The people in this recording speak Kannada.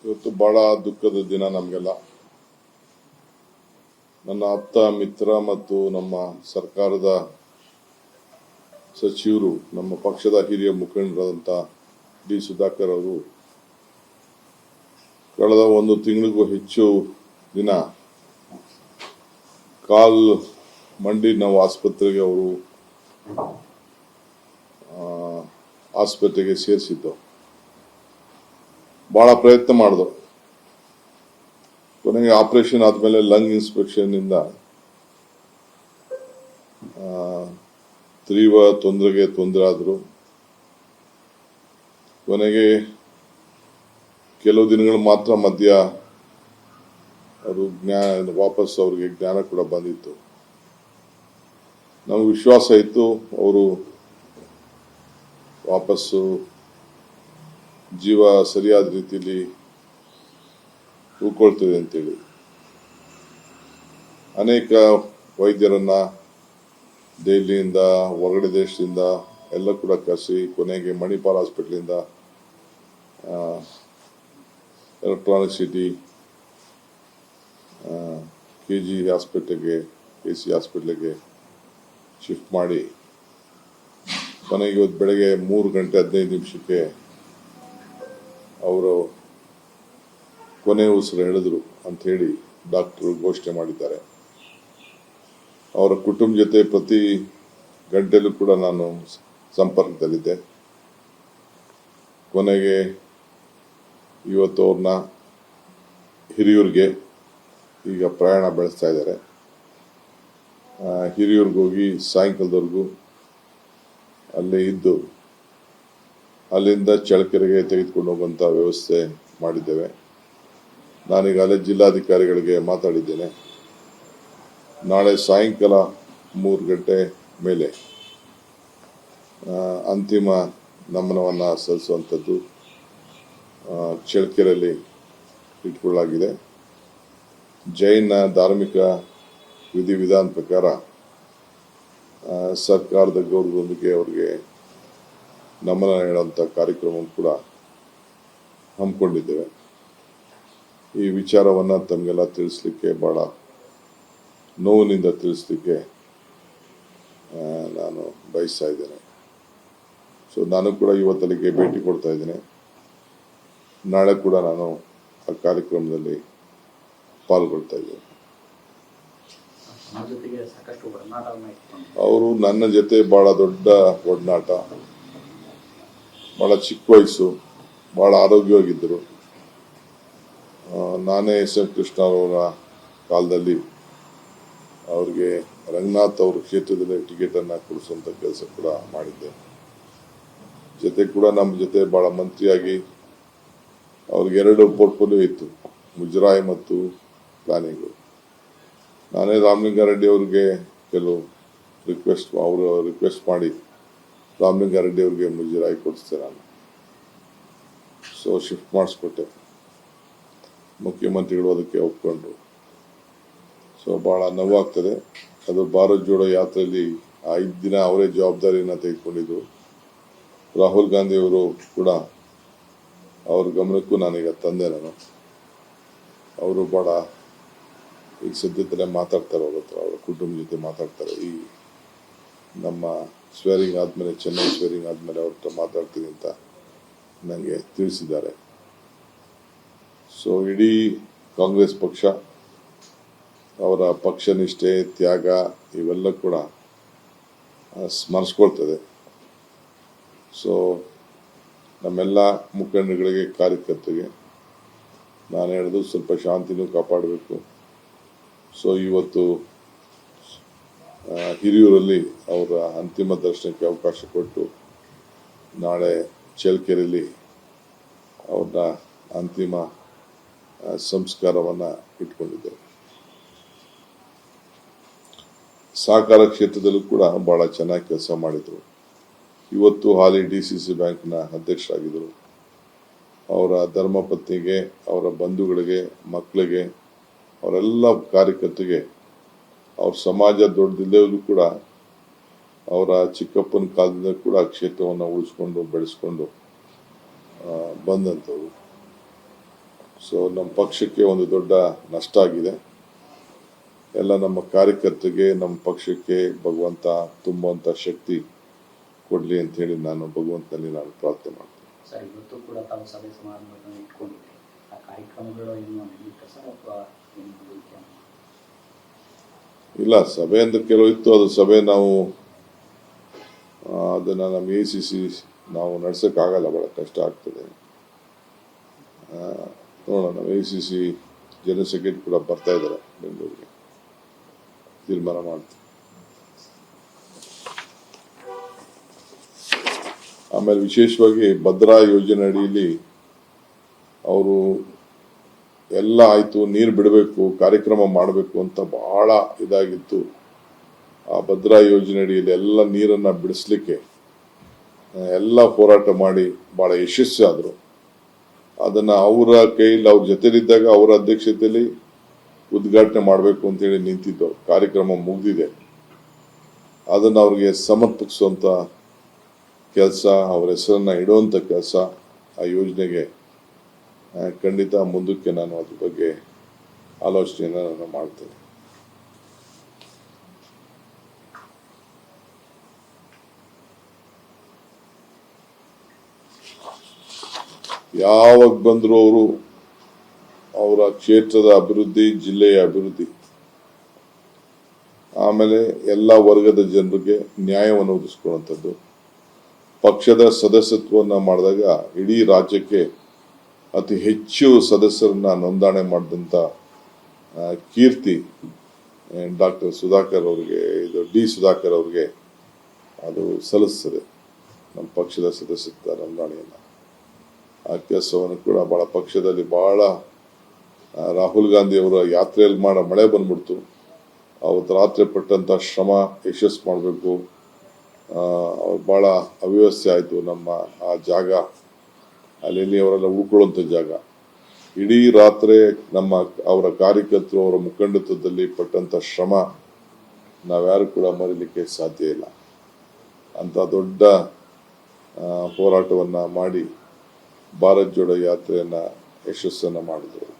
ಇವತ್ತು ಬಹಳ ದುಃಖದ ದಿನ ನಮಗೆಲ್ಲ. ನನ್ನ ಆಪ್ತ ಮಿತ್ರ ಮತ್ತು ನಮ್ಮ ಸರ್ಕಾರದ ಸಚಿವರು, ನಮ್ಮ ಪಕ್ಷದ ಹಿರಿಯ ಮುಖಂಡರಾದಂಥ ಡಿ ಸುಧಾಕರ್ ಅವರು ಕಳೆದ 1 ತಿಂಗಳಿಗೂ ಹೆಚ್ಚು ದಿನ ಮಂಡಿ ನೋವು ಆಸ್ಪತ್ರೆಗೆ ಅವರು ಆಸ್ಪತ್ರೆಗೆ ಸೇರಿಸಿದ್ದು. ಬಹಳ ಪ್ರಯತ್ನ ಮಾಡಿದ್ರು. ಕೊನೆಗೆ ಆಪರೇಷನ್ ಆದ್ಮೇಲೆ ಲಂಗ್ ಇನ್ಸ್ಪೆಕ್ಷನ್ ಇಂದ ತೀವ್ರ ತೊಂದರೆ ಆದ್ರು. ಕೊನೆಗೆ ಕೆಲವು ದಿನಗಳು ಮಾತ್ರ ಮಧ್ಯ ಅವರು ವಾಪಸ್ ಅವ್ರಿಗೆ ಜ್ಞಾನ ಕೂಡ ಬಂದಿತ್ತು. ನಮಗೆ ವಿಶ್ವಾಸ ಇತ್ತು ಅವರು ವಾಪಸ್ಸು ಜೀವ ಸರಿಯಾದ ರೀತಿಯಲ್ಲಿ ಉಳ್ಕೊಳ್ತದೆ ಅಂತೇಳಿ ಅನೇಕ ವೈದ್ಯರನ್ನ ದೆಹಲಿಯಿಂದ, ಹೊರಗಡೆ ದೇಶದಿಂದ ಎಲ್ಲ ಕೂಡ ಕರೆಸಿ ಕೊನೆಗೆ ಮಣಿಪಾಲ್ ಹಾಸ್ಪಿಟಲಿಂದ ಎಲೆಕ್ಟ್ರಾನಿಕ್ ಸಿಟಿ KG ಹಾಸ್ಪಿಟಲ್ಗೆ, KC ಹಾಸ್ಪಿಟಲ್ಗೆ ಶಿಫ್ಟ್ ಮಾಡಿ ಕೊನೆಗೆ ಇವತ್ತು ಬೆಳಗ್ಗೆ 3:15 ಅವರು ಕೊನೆ ಉಸಿರು ಹೇಳಿದ್ರು ಅಂತ ಹೇಳಿ ಡಾಕ್ಟರ್ ಘೋಷಣೆ ಮಾಡಿದ್ದಾರೆ. ಅವರ ಕುಟುಂಬ ಜೊತೆ ಪ್ರತಿ ಗಂಟೆಲೂ ಕೂಡ ನಾನು ಸಂಪರ್ಕದಲ್ಲಿದ್ದೆ. ಕೊನೆಗೆ ಇವತ್ತು ಅವ್ರನ್ನ ಹಿರಿಯೂರಿಗೆ ಈಗ ಪ್ರಯಾಣ ಬೆಳೆಸ್ತಾ ಇದ್ದಾರೆ. ಹಿರಿಯೂರಿಗೆ ಹೋಗಿ ಸಾಯಂಕಾಲದವರೆಗೂ ಅಲ್ಲೇ ಇದ್ದು ಅಲ್ಲಿಂದ ಚಳ್ಳಕೆರೆಗೆ ತೆಗೆದುಕೊಂಡು ಹೋಗುವಂಥ ವ್ಯವಸ್ಥೆ ಮಾಡಿದ್ದೇವೆ. ನಾನೀಗಾಗಲೇ ಜಿಲ್ಲಾಧಿಕಾರಿಗಳಿಗೆ ಮಾತಾಡಿದ್ದೇನೆ. ನಾಳೆ ಸಾಯಂಕಾಲ 3 ಗಂಟೆ ಮೇಲೆ ಅಂತಿಮ ನಮನವನ್ನು ಸಲ್ಲಿಸುವಂಥದ್ದು ಚಳ್ಳಕೆರೆಯಲ್ಲಿ ಇಟ್ಕೊಳ್ಳಲಾಗಿದೆ. ಜೈನ ಧಾರ್ಮಿಕ ವಿಧಿವಿಧಾನ ಪ್ರಕಾರ ಸರ್ಕಾರದ ಗೌರವದೊಂದಿಗೆ ಅವರಿಗೆ ನಮನ ಹೇಳುವಂಥ ಕಾರ್ಯಕ್ರಮ ಕೂಡ ಹಮ್ಮಿಕೊಂಡಿದ್ದೇವೆ. ಈ ವಿಚಾರವನ್ನು ತಮಗೆಲ್ಲ ತಿಳಿಸ್ಲಿಕ್ಕೆ ಬಹಳ ನೋವಿನಿಂದ ತಿಳಿಸ್ಲಿಕ್ಕೆ ನಾನು ಬಯಸ್ತಾ ಇದ್ದೇನೆ. ಸೊ ನಾನು ಕೂಡ ಇವತ್ತಲ್ಲಿಗೆ ಭೇಟಿ ಕೊಡ್ತಾ ಇದ್ದೇನೆ. ನಾಳೆ ಕೂಡ ನಾನು ಆ ಕಾರ್ಯಕ್ರಮದಲ್ಲಿ ಪಾಲ್ಗೊಳ್ತಾ ಇದ್ದೇನೆ. ಅವರು ನನ್ನ ಜೊತೆ ಬಹಳ ದೊಡ್ಡ ಒಡನಾಟ, ಬಹಳ ಚಿಕ್ಕ ವಯಸ್ಸು, ಬಹಳ ಆರೋಗ್ಯವಾಗಿದ್ದರು. ನಾನೇ SM ಕೃಷ್ಣ ಅವರ ಕಾಲದಲ್ಲಿ ಅವ್ರಿಗೆ ರಂಗನಾಥ್ ಅವ್ರ ಕ್ಷೇತ್ರದಲ್ಲಿ ಟಿಕೆಟನ್ನು ಕೊಡಿಸುವಂಥ ಕೆಲಸ ಕೂಡ ಮಾಡಿದ್ದೆ. ಜೊತೆ ಕೂಡ ನಮ್ಮ ಜೊತೆ ಬಹಳ ಮಂತ್ರಿಯಾಗಿ ಅವ್ರಿಗೆ 2 ಪೋರ್ಟ್ಫೋಲಿಯೋ ಇತ್ತು, ಮುಜರಾಯಿ ಮತ್ತು ಪ್ಲಾನಿಂಗು. ನಾನೇ ರಾಮಲಿಂಗಾರೆಡ್ಡಿ ಅವ್ರಿಗೆ ಕೆಲವು ರಿಕ್ವೆಸ್ಟ್ ಮಾಡಿ ರಾಮಲಿಂಗಾರೆಡ್ಡಿ ಅವ್ರಿಗೆ ಮುಜರಾಯಿ ಕೊಡಿಸ್ದೆ ನಾನು. ಸೊ ಶಿಫ್ಟ್ ಮಾಡಿಸ್ಕೊಟ್ಟೆ. ಮುಖ್ಯಮಂತ್ರಿಗಳು ಅದಕ್ಕೆ ಒಪ್ಕೊಂಡ್ರು. ಸೊ ಬಹಳ ನೋವಾಗ್ತದೆ. ಅದು ಭಾರತ್ ಜೋಡೋ ಯಾತ್ರೆಯಲ್ಲಿ 5 ದಿನ ಅವರೇ ಜವಾಬ್ದಾರಿಯನ್ನು ತೆಗೆದುಕೊಂಡಿದ್ರು. ರಾಹುಲ್ ಗಾಂಧಿ ಅವರು ಕೂಡ ಅವ್ರ ಗಮನಕ್ಕೂ ನಾನೀಗ ತಂದೆ. ಅವರು ಬಹಳ ಈಗ ಸದ್ಯದಲ್ಲೇ ಮಾತಾಡ್ತಾರೆ, ಅವ್ರ ಹತ್ರ ಅವರ ಕುಟುಂಬ ಜೊತೆ ಮಾತಾಡ್ತಾರೆ. ಈ ನಮ್ಮ ಸ್ವೇರಿಂಗ್ ಆದಮೇಲೆ, ಚೆನ್ನೈ ಸ್ವೇರಿಂಗ್ ಆದಮೇಲೆ ಅವ್ರ ಹತ್ರ ಮಾತಾಡ್ತೀನಿ ಅಂತ ನನಗೆ ತಿಳಿಸಿದ್ದಾರೆ. ಸೊ ಇಡೀ ಕಾಂಗ್ರೆಸ್ ಪಕ್ಷ ಅವರ ಪಕ್ಷನಿಷ್ಠೆ, ತ್ಯಾಗ ಇವೆಲ್ಲ ಕೂಡ ಸ್ಮರಿಸ್ಕೊಳ್ತದೆ. ಸೊ ನಮ್ಮೆಲ್ಲ ಮುಖಂಡಗಳಿಗೆ, ಕಾರ್ಯಕರ್ತರಿಗೆ ನಾನು ಹೇಳೋದು ಸ್ವಲ್ಪ ಶಾಂತಿನೂ ಕಾಪಾಡಬೇಕು. ಸೊ ಇವತ್ತು ಹಿರಿಯೂರಲ್ಲಿ ಅವರ ಅಂತಿಮ ದರ್ಶನಕ್ಕೆ ಅವಕಾಶ ಕೊಟ್ಟು ನಾಳೆ ಚಳ್ಳಕೆರೆಯಲ್ಲಿ ಅವ್ರನ್ನ ಅಂತಿಮ ಸಂಸ್ಕಾರವನ್ನು ಇಟ್ಕೊಂಡಿದ್ದೇವೆ. ಸಹಕಾರ ಕ್ಷೇತ್ರದಲ್ಲೂ ಕೂಡ ಬಹಳ ಚೆನ್ನಾಗಿ ಕೆಲಸ ಮಾಡಿದರು. ಇವತ್ತು ಹಾಲಿ DCC ಬ್ಯಾಂಕ್ನ ಅಧ್ಯಕ್ಷರಾಗಿದ್ದರು. ಅವರ ಧರ್ಮಪತ್ನಿಗೆ, ಅವರ ಬಂಧುಗಳಿಗೆ, ಮಕ್ಕಳಿಗೆ, ಅವರೆಲ್ಲ ಕಾರ್ಯಕರ್ತರಿಗೆ ಅವ್ರ ಸಮಾಜ ದೊಡ್ಡದಿಲ್ಲದೂ ಕೂಡ ಅವರ ಚಿಕ್ಕಪ್ಪನ ಕಾಲದಿಂದ ಕೂಡ ಕ್ಷೇತ್ರವನ್ನು ಉಳಿಸ್ಕೊಂಡು ಬೆಳೆಸ್ಕೊಂಡು ಬಂದಂಥವ್ರು. ಸೊ ನಮ್ಮ ಪಕ್ಷಕ್ಕೆ ಒಂದು ದೊಡ್ಡ ನಷ್ಟ ಆಗಿದೆ. ಎಲ್ಲ ನಮ್ಮ ಕಾರ್ಯಕರ್ತರಿಗೆ, ನಮ್ಮ ಪಕ್ಷಕ್ಕೆ ಭಗವಂತ ತುಂಬುವಂಥ ಶಕ್ತಿ ಕೊಡಲಿ ಅಂತ ಹೇಳಿ ನಾನು ಭಗವಂತನಲ್ಲಿ ನಾನು ಪ್ರಾರ್ಥನೆ ಮಾಡ್ತೀನಿ. ಸರ್, ಇವತ್ತು ಕೂಡ ತಾವು ಸಭೆ ಸಮಾರಂಭಗಳನ್ನು ಇಟ್ಕೊಂಡಿದ್ದೆ, ಆ ಕಾರ್ಯಕ್ರಮಗಳು ಏನು ನಡೆಯುತ್ತೆ ಸರ್ ಅಥವಾ ಏನು ನಡೆಯುತ್ತೆ? ಇಲ್ಲ, ಸಭೆ ಅಂತ ಕೆಲವು ಇತ್ತು, ಅದು ಸಭೆ ನಾವು ಅದನ್ನು ನಮ್ಮ ACC ನಾವು ನಡ್ಸೋಕ್ಕಾಗಲ್ಲ, ಭಾಳ ಕಷ್ಟ ಆಗ್ತದೆ. ನೋಡೋಣ, ನಮ್ಮ ACC ಜನರಲ್ ಸೆಕ್ರೆಟರಿ ಕೂಡ ಬರ್ತಾ ಇದ್ದಾರೆ ಬೆಂಗಳೂರಿಗೆ, ತೀರ್ಮಾನ ಮಾಡ್ತೀವಿ. ಆಮೇಲೆ ವಿಶೇಷವಾಗಿ ಭದ್ರಾ ಯೋಜನೆ ಅಡಿಯಲ್ಲಿ ಅವರು ಎಲ್ಲ ಆಯಿತು, ನೀರು ಬಿಡಬೇಕು, ಕಾರ್ಯಕ್ರಮ ಮಾಡಬೇಕು ಅಂತ ಬಹಳ ಇದಾಗಿತ್ತು. ಆ ಭದ್ರಾ ಯೋಜನೆ ಅಡಿಯಲ್ಲಿ ಎಲ್ಲ ನೀರನ್ನು ಬಿಡಿಸ್ಲಿಕ್ಕೆ ಎಲ್ಲ ಹೋರಾಟ ಮಾಡಿ ಭಾಳ ಯಶಸ್ವಿ ಆದರು. ಅದನ್ನು ಅವರ ಕೈಯಲ್ಲಿ, ಅವ್ರ ಜೊತೆಲಿದ್ದಾಗ ಅವರ ಅಧ್ಯಕ್ಷತೆಯಲ್ಲಿ ಉದ್ಘಾಟನೆ ಮಾಡಬೇಕು ಅಂತೇಳಿ ನಿಂತಿದ್ದು. ಕಾರ್ಯಕ್ರಮ ಮುಗಿದಿದೆ, ಅದನ್ನು ಅವ್ರಿಗೆ ಸಮರ್ಪಿಸುವಂಥ ಕೆಲಸ, ಅವರ ಹೆಸರನ್ನು ಇಡುವಂಥ ಕೆಲಸ ಆ ಯೋಜನೆಗೆ ಖಂಡಿತ ಮುಂದಕ್ಕೆ ನಾನು ಅದ್ರ ಬಗ್ಗೆ ಆಲೋಚನೆಯನ್ನು ನಾನು ಮಾಡ್ತೇನೆ. ಯಾವಾಗ ಬಂದರೂ ಅವರು ಅವರ ಕ್ಷೇತ್ರದ ಅಭಿವೃದ್ಧಿ, ಜಿಲ್ಲೆಯ ಅಭಿವೃದ್ಧಿ, ಆಮೇಲೆ ಎಲ್ಲ ವರ್ಗದ ಜನರಿಗೆ ನ್ಯಾಯವನ್ನು ಒದಗಿಸ್ಕೊಳ್ಳುವಂಥದ್ದು. ಪಕ್ಷದ ಸದಸ್ಯತ್ವವನ್ನು ಮಾಡಿದಾಗ ಇಡೀ ರಾಜ್ಯಕ್ಕೆ ಅತಿ ಹೆಚ್ಚು ಸದಸ್ಯರನ್ನ ನೋಂದಣಿ ಮಾಡಿದಂಥ ಕೀರ್ತಿ ಡಾಕ್ಟರ್ ಸುಧಾಕರ್ ಅವರಿಗೆ, ಇದು ಡಿ ಸುಧಾಕರ್ ಅವರಿಗೆ ಅದು ಸಲ್ಲಿಸ್ತದೆ, ನಮ್ಮ ಪಕ್ಷದ ಸದಸ್ಯತ್ವ ನೋಂದಣಿಯನ್ನು. ಆ ಕೆಲಸವನ್ನು ಕೂಡ ಭಾಳ ಪಕ್ಷದಲ್ಲಿ ಭಾಳ ರಾಹುಲ್ ಗಾಂಧಿ ಅವರ ಯಾತ್ರೆಯಲ್ಲಿ ಮಳೆ ಬಂದ್ಬಿಡ್ತು, ಅವತ್ತು ರಾತ್ರಿ ಪಟ್ಟಂಥ ಶ್ರಮ ಯಶಸ್ಸು ಮಾಡಬೇಕು. ಅವ್ರು ಭಾಳ ಅವ್ಯವಸ್ಥೆ ಆಯಿತು. ನಮ್ಮ ಆ ಜಾಗ ಅಲ್ಲಿ ಅವರೆಲ್ಲ ಉಳ್ಕೊಳ್ಳುವಂಥ ಜಾಗ, ಇಡೀ ರಾತ್ರಿ ಅವರ ಕಾರ್ಯಕರ್ತರು, ಅವರ ಮುಖಂಡತ್ವದಲ್ಲಿ ಪಟ್ಟಂಥ ಶ್ರಮ ನಾವ್ಯಾರು ಕೂಡ ಮರೀಲಿಕ್ಕೆ ಸಾಧ್ಯ ಇಲ್ಲ. ಅಂಥ ದೊಡ್ಡ ಹೋರಾಟವನ್ನು ಮಾಡಿ ಭಾರತ್ ಜೋಡೋ ಯಾತ್ರೆಯನ್ನು ಯಶಸ್ಸನ್ನು ಮಾಡಿದರು.